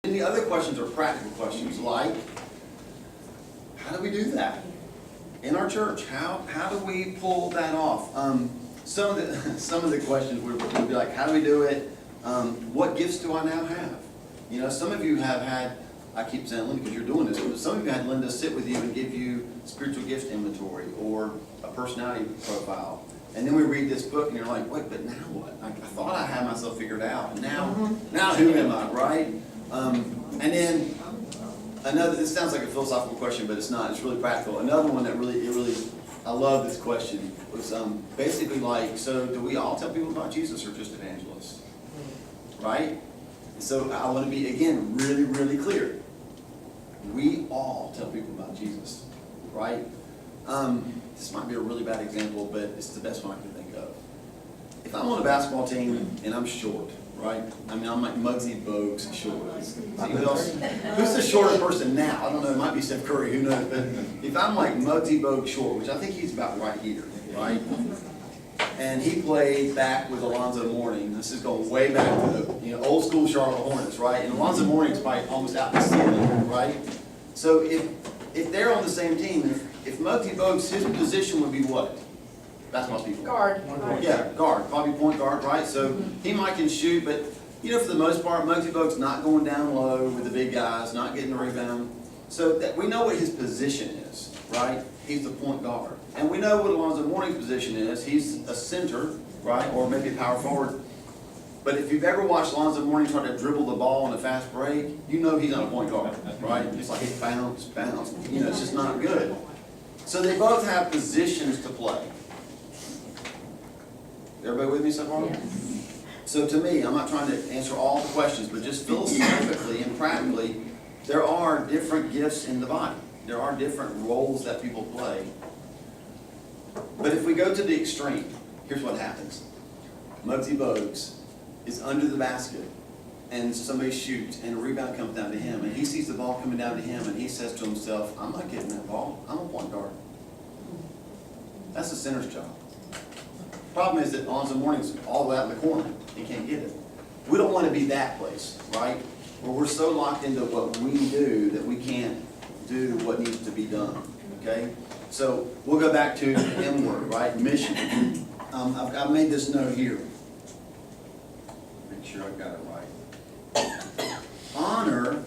And the other questions are practical questions like, how do we do that in our church? How do we pull that off? Some of the questions would be like, how do we do it? What gifts do I now have? You know, some of you have had, I keep saying Linda because you're doing this, but some of you had Linda sit with you and give you spiritual gift inventory or a personality profile. And then we read this book and you're like, wait, but now what? I thought I had myself figured out. And now who am I, right? And then another, this sounds like a philosophical question, but it's not. It's really practical. Another one that really, I love this question was basically like, so do we all tell people about Jesus or just evangelists? Right? So I want to be, again, really clear. We all tell people about Jesus, right? This might be a really bad example, but it's the best one I can think of. If I'm on a basketball team and I'm short, right? I mean, I'm like Muggsy Bogues short. Who else? Who's the shortest person now? I don't know. It might be Steph Curry. Who knows? But if I'm like Muggsy Bogues short, which I think he's about right here, right? And he played back with Alonzo Mourning. This is going way back to the old school Charlotte Hornets, right? And Alonzo Mourning's probably almost out the ceiling, right? So if they're on the same team, if Muggsy Bogues, his position would be what? Basketball people. Guard. Yeah, guard. Probably point guard, right? So he might can shoot, but for the most part, Muggsy Bogues not going down low with the big guys, not getting the rebound. So that we know what his position is, right? He's the point guard. And we know what Alonzo Mourning's position is. He's a center, right? Or maybe a power forward. But if you've ever watched Alonzo Mourning try to dribble the ball in a fast break, you know he's not a point guard, right? It's like it's bounce. It's just not good. So they both have positions to play. Everybody with me so far? Yes. So to me, I'm not trying to answer all the questions, but just philosophically and practically, there are different gifts in the body. There are different roles that people play. But if we go to the extreme, here's what happens. Muggsy Bogues is under the basket, and somebody shoots, and a rebound comes down to him, and he sees the ball coming down to him, and he says to himself, I'm not getting that ball. I'm a point guard. That's the center's job. Problem is that Alonzo Mourning's all the way out in the corner. He can't get it. We don't want to be that place, right? Where we're so locked into what we do that we can't do what needs to be done, okay? So we'll go back to the M word, right? Mission. I've made this note here. Make sure I've got it right. Honor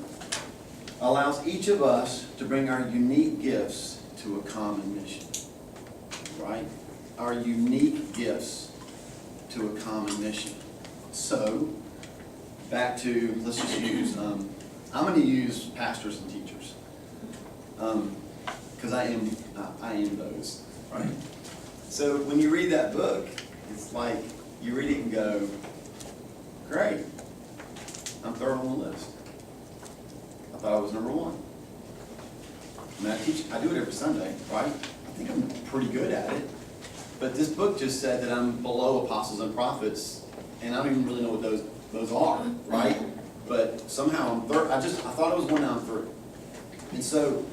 allows each of us to bring our unique gifts to a common mission, right? Our unique gifts to a common mission. So, back to, let's just use, I'm going to use pastors and teachers. Because I am those, right? So when you read that book, it's like you read it and go, great, I'm third on the list. I thought I was number one. I mean, I do it every Sunday, right? I think I'm pretty good at it. But this book just said that I'm below apostles and prophets, and I don't even really know what those are, right? But somehow I'm third. I thought I was one, now I'm three. And so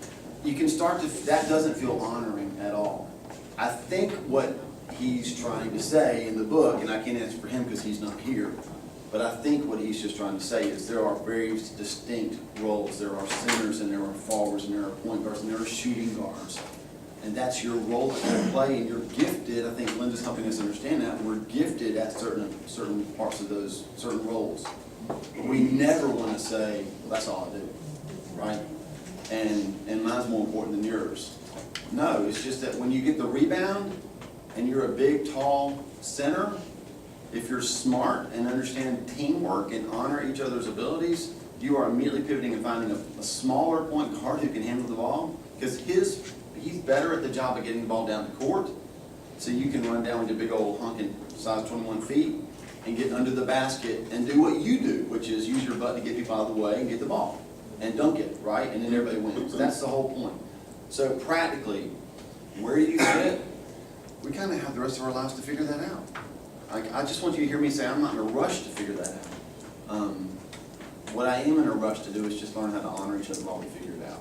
you can start to, that doesn't feel honoring at all. I think what he's trying to say in the book, and I can't answer for him because he's not here, but I think what he's just trying to say is there are very distinct roles. There are centers, and there are forwards, and there are point guards, and there are shooting guards. And that's your role that you play, and you're gifted. I think Linda's helping us understand that. We're gifted at certain parts of those certain roles. We never want to say, well, that's all I do, right? And mine's more important than yours. No, it's just that when you get the rebound and you're a big, tall center, if you're smart and understand teamwork and honor each other's abilities, you are immediately pivoting and finding a smaller point guard who can handle the ball, because he's better at the job of getting the ball down the court, so you can run down with your big old hunking size 21 feet and get under the basket and do what you do, which is use your butt to get people out of the way and get the ball and dunk it, right? And then everybody wins. That's the whole point. So practically, where do you fit? We kind of have the rest of our lives to figure that out. I just want you to hear me say I'm not in a rush to figure that out. What I am in a rush to do is just learn how to honor each other while we figure it out.